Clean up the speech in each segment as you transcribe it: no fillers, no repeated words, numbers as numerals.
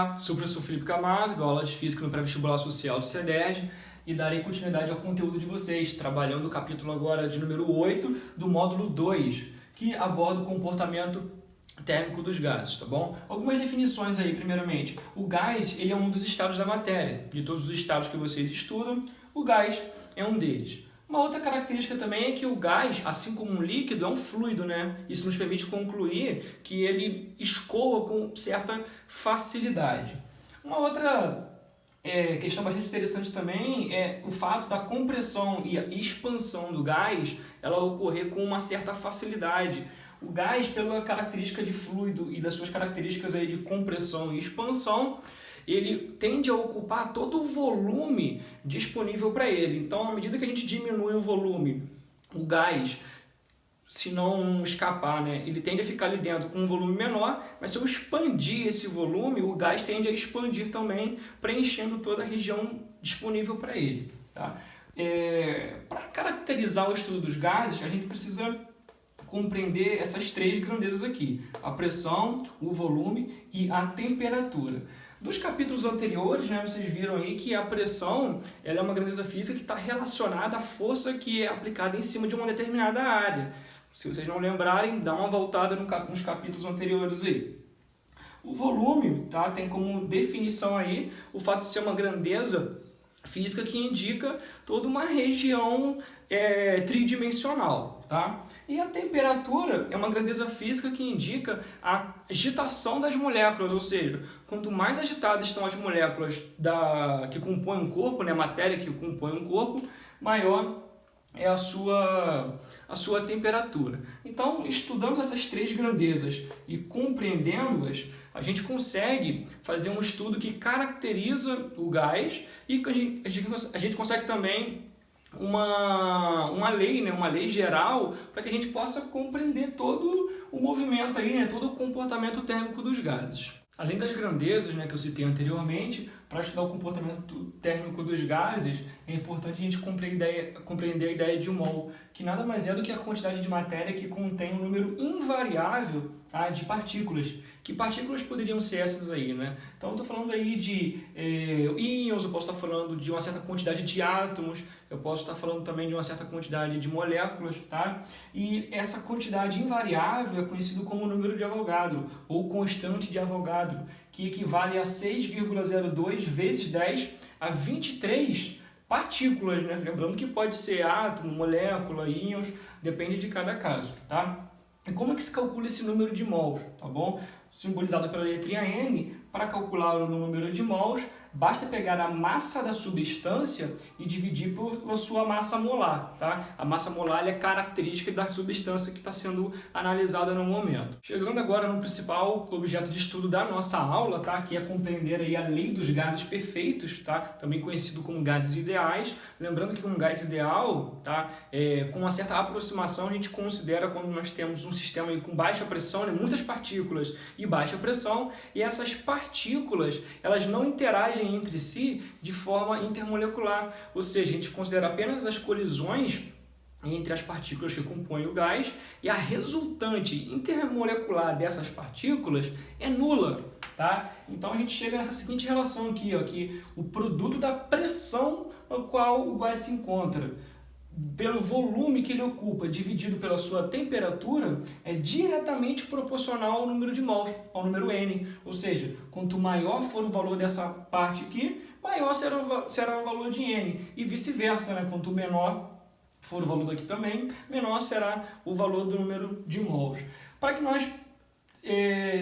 Olá, sou o professor Felipe Camargo, dou aula de Física no Pré-Vestibular Social do CEDERJ e darei continuidade ao conteúdo de vocês, trabalhando o capítulo agora de número 8 do módulo 2, que aborda o comportamento térmico dos gases, tá bom? Algumas definições aí, primeiramente. O gás, ele é um dos estados da matéria. De todos os estados que vocês estudam, o gás é um deles. Uma outra característica também é que o gás, assim como um líquido, é um fluido, né? Isso nos permite concluir que ele escoa com certa facilidade. Uma outra questão bastante interessante também é o fato da compressão e a expansão do gás ela ocorrer com uma certa facilidade. O gás, pela característica de fluido e das suas características aí de compressão e expansão, ele tende a ocupar todo o volume disponível para ele. Então, à medida que a gente diminui o volume, o gás, se não escapar, né, ele tende a ficar ali dentro com um volume menor, mas se eu expandir esse volume, o gás tende a expandir também, preenchendo toda a região disponível para ele. Tá? Para caracterizar o estudo dos gases, a gente precisa compreender essas três grandezas aqui: a pressão, o volume e a temperatura. Dos capítulos anteriores, né, vocês viram aí que a pressão ela é uma grandeza física que está relacionada à força que é aplicada em cima de uma determinada área. Se vocês não lembrarem, dá uma voltada nos capítulos anteriores aí. O volume, tá, tem como definição aí o fato de ser uma grandeza física que indica toda uma região tridimensional, tá? E a temperatura é uma grandeza física que indica a agitação das moléculas, ou seja, quanto mais agitadas estão as moléculas que compõem o corpo, né, a matéria que compõe o corpo, maior é a sua temperatura. Então, estudando essas três grandezas e compreendendo-as, a gente consegue fazer um estudo que caracteriza o gás e a gente consegue também uma lei, né, uma lei geral, para que a gente possa compreender todo o movimento aí, né, todo o comportamento térmico dos gases. Além das grandezas, né, que eu citei anteriormente, para estudar o comportamento térmico dos gases, é importante a gente compreender a ideia de mol, que nada mais é do que a quantidade de matéria que contém um número invariável de partículas. Que partículas poderiam ser essas aí, né? Então, eu estou falando aí de íons, eu posso estar falando de uma certa quantidade de átomos, eu posso estar falando também de uma certa quantidade de moléculas, tá? E essa quantidade invariável é conhecido como número de Avogadro, ou constante de Avogadro, que equivale a 6,02 vezes 10 a 23 partículas, né? Lembrando que pode ser átomo, molécula, íons, depende de cada caso, tá? E como é que se calcula esse número de mols, tá bom? Simbolizado pela letrinha N, para calcular o número de mols, basta pegar a massa da substância e dividir por sua massa molar, tá? A massa molar é característica da substância que está sendo analisada no momento. Chegando agora no principal objeto de estudo da nossa aula, tá? Que é compreender aí a lei dos gases perfeitos, tá? Também conhecido como gases ideais. Lembrando que um gás ideal, tá? Com uma certa aproximação, a gente considera quando nós temos um sistema aí com baixa pressão, né? Muitas partículas e baixa pressão, e essas partículas elas não interagem entre si de forma intermolecular, ou seja, a gente considera apenas as colisões entre as partículas que compõem o gás e a resultante intermolecular dessas partículas é nula, tá? Então a gente chega nessa seguinte relação aqui, ó, que o produto da pressão no qual o gás se encontra pelo volume que ele ocupa dividido pela sua temperatura é diretamente proporcional ao número de mols, ao número N. Ou seja, quanto maior for o valor dessa parte aqui, maior será o valor de N. E vice-versa, né? Quanto menor for o valor daqui também, menor será o valor do número de mols. Para que nós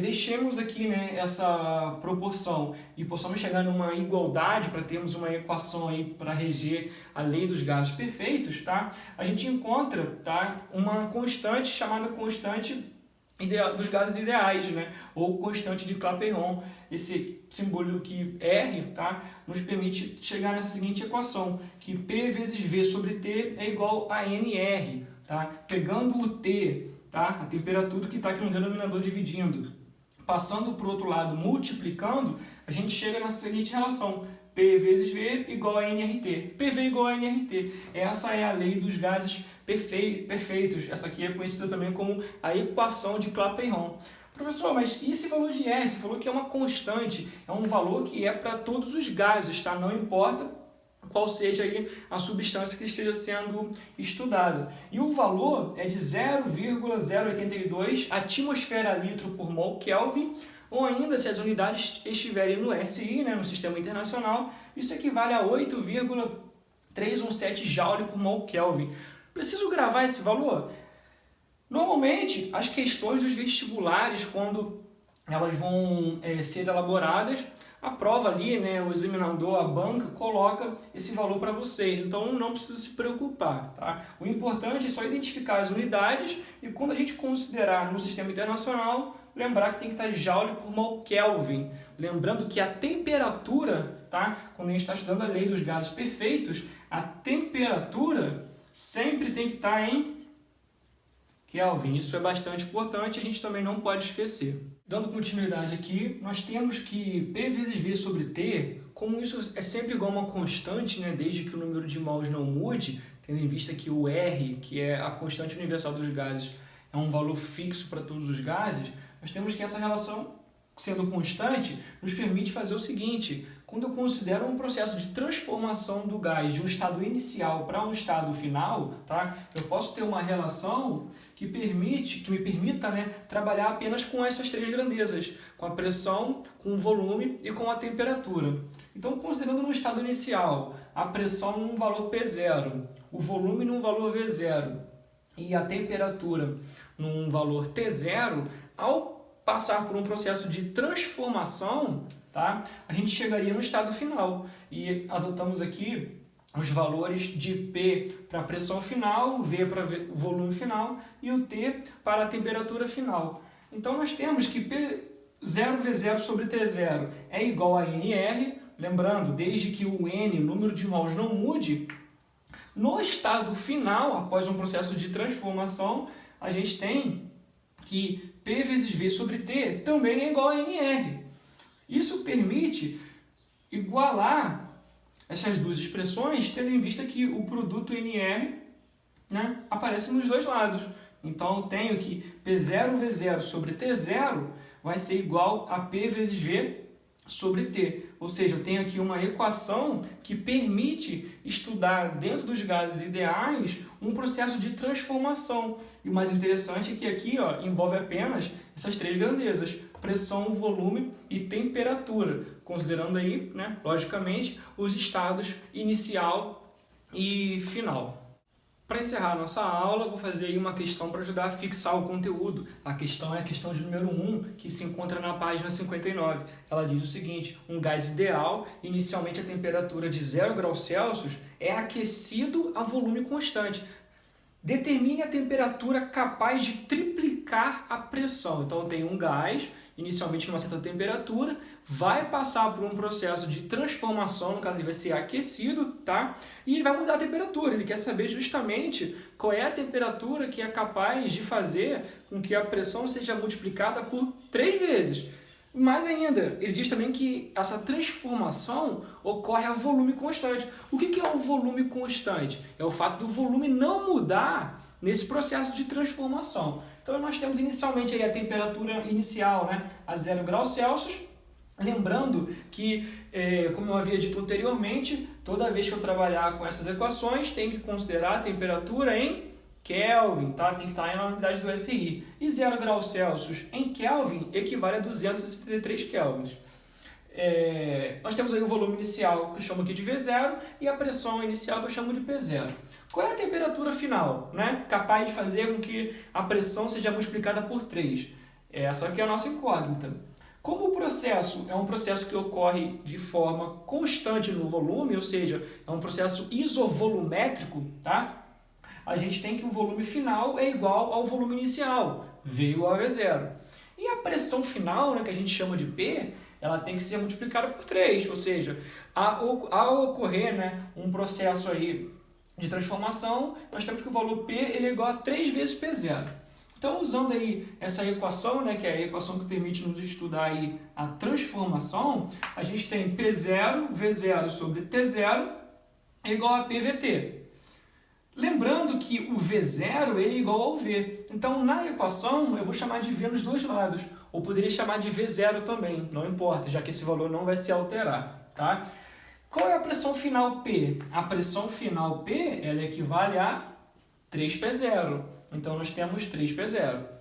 deixemos aqui, né, essa proporção e possamos chegar numa igualdade para termos uma equação aí para reger a lei dos gases perfeitos, tá? A gente encontra, tá, uma constante chamada constante dos gases ideais, né, ou constante de Clapeyron. Esse símbolo aqui R, tá, nos permite chegar nessa seguinte equação, que P vezes V sobre T é igual a NR, tá? Pegando o T, tá? A temperatura que está aqui no denominador dividindo, passando para o outro lado, multiplicando, a gente chega nessa seguinte relação: P vezes V igual a nRT. PV igual a nRT. Essa é a lei dos gases perfeitos. Essa aqui é conhecida também como a equação de Clapeyron. Professor, mas e esse valor de R? Você falou que é uma constante, é um valor que é para todos os gases, tá? Não importa qual seja aí a substância que esteja sendo estudada. E o valor é de 0,082 atmosfera-litro por mol Kelvin, ou ainda, se as unidades estiverem no SI, né, no Sistema Internacional, isso equivale a 8,317 joule por mol Kelvin. Preciso gravar esse valor? Normalmente, as questões dos vestibulares, quando elas vão ser elaboradas, a prova ali, né, o examinador, a banca, coloca esse valor para vocês. Então, não precisa se preocupar, tá? O importante é só identificar as unidades e quando a gente considerar no Sistema Internacional, lembrar que tem que estar joule por mol Kelvin. Lembrando que a temperatura, tá? Quando a gente está estudando a lei dos gases perfeitos, a temperatura sempre tem que estar em Kelvin. Isso é bastante importante, a gente também não pode esquecer. Dando continuidade aqui, nós temos que P vezes V sobre T, como isso é sempre igual a uma constante, né, desde que o número de mols não mude, tendo em vista que o R, que é a constante universal dos gases, é um valor fixo para todos os gases, nós temos que essa relação, sendo constante, nos permite fazer o seguinte: quando eu considero um processo de transformação do gás de um estado inicial para um estado final, tá? Eu posso ter uma relação que me permita, né, trabalhar apenas com essas três grandezas, com a pressão, com o volume e com a temperatura. Então, considerando no estado inicial a pressão num valor P0, o volume num valor V0 e a temperatura num valor T0, ao passar por um processo de transformação, tá, a gente chegaria no estado final. E adotamos aqui os valores de P para a pressão final, V para o volume final e o T para a temperatura final. Então nós temos que P0V0 sobre T0 é igual a NR, lembrando, desde que o N, número de mols, não mude, no estado final, após um processo de transformação, a gente tem que P vezes V sobre T também é igual a NR. Isso permite igualar essas duas expressões, tendo em vista que o produto NR, né, aparece nos dois lados. Então, eu tenho que P0V0 sobre T0 vai ser igual a P vezes V sobre T. Ou seja, eu tenho aqui uma equação que permite estudar dentro dos gases ideais um processo de transformação. E o mais interessante é que aqui, ó, envolve apenas essas três grandezas: pressão, volume e temperatura, considerando aí, né, logicamente, os estados inicial e final. Para encerrar a nossa aula, vou fazer aí uma questão para ajudar a fixar o conteúdo. A questão é a questão de número 1, que se encontra na página 59. Ela diz o seguinte: um gás ideal, inicialmente a temperatura de 0 graus Celsius, é aquecido a volume constante. Determine a temperatura capaz de triplicar a pressão. Então, eu tenho um gás, inicialmente numa certa temperatura, vai passar por um processo de transformação, no caso ele vai ser aquecido, tá? E ele vai mudar a temperatura. Ele quer saber justamente qual é a temperatura que é capaz de fazer com que a pressão seja multiplicada por 3 vezes. Mais ainda, ele diz também que essa transformação ocorre a volume constante. O que é o volume constante? É o fato do volume não mudar nesse processo de transformação. Então, nós temos inicialmente aí a temperatura inicial, né, a 0 graus Celsius. Lembrando que, como eu havia dito anteriormente, toda vez que eu trabalhar com essas equações, tem que considerar a temperatura em Kelvin, tá? Tem que estar na unidade do SI. E 0 graus Celsius em Kelvin equivale a 273 kelvins. Nós temos aí o volume inicial, que eu chamo aqui de V0, e a pressão inicial, que eu chamo de P0. Qual é a temperatura final, né, capaz de fazer com que a pressão seja multiplicada por 3? Essa aqui é a nossa incógnita. Como o processo é um processo que ocorre de forma constante no volume, ou seja, é um processo isovolumétrico, tá? A gente tem que o volume final é igual ao volume inicial, V igual a V0. E a pressão final, né, que a gente chama de P, ela tem que ser multiplicada por 3, ou seja, ao ocorrer, né, um processo aí de transformação, nós temos que o valor P ele é igual a 3 vezes P0. Então, usando aí essa equação, né, que é a equação que permite nos estudar aí a transformação, a gente tem P0, V0 sobre T0 é igual a PVT. Lembrando que o V0 é igual ao V. Então, na equação, eu vou chamar de V nos dois lados. Ou poderia chamar de V0 também, não importa, já que esse valor não vai se alterar. Tá? Qual é a pressão final P? A pressão final P ela equivale a 3P0. Então, nós temos 3P0.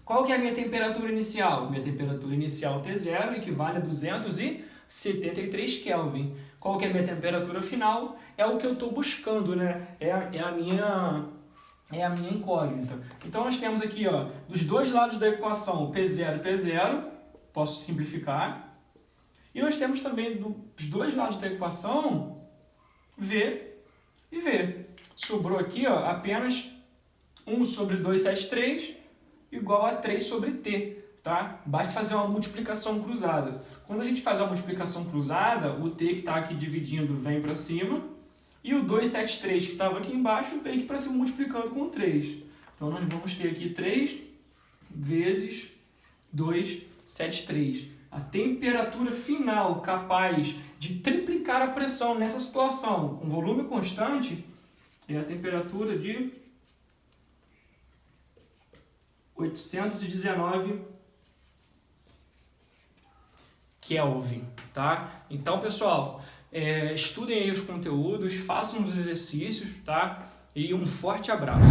Qual que é a minha temperatura inicial? Minha temperatura inicial T0 equivale a 273 Kelvin. Qual que é a minha temperatura final? É o que eu estou buscando, né? É a minha incógnita. Então, nós temos aqui, ó, dos dois lados da equação, P0 e P0, posso simplificar. E nós temos também dos dois lados da equação, V e V. Sobrou aqui, ó, apenas 1 sobre 273 igual a 3 sobre T. Tá? Basta fazer uma multiplicação cruzada. Quando a gente faz uma multiplicação cruzada, o T que está aqui dividindo vem para cima, e o 273 que estava aqui embaixo vem aqui para cima multiplicando com 3. Então, nós vamos ter aqui 3 vezes 273. A temperatura final capaz de triplicar a pressão nessa situação com volume constante é a temperatura de 819 Kelvin, tá? Então, pessoal, estudem aí os conteúdos, façam os exercícios, tá? E um forte abraço.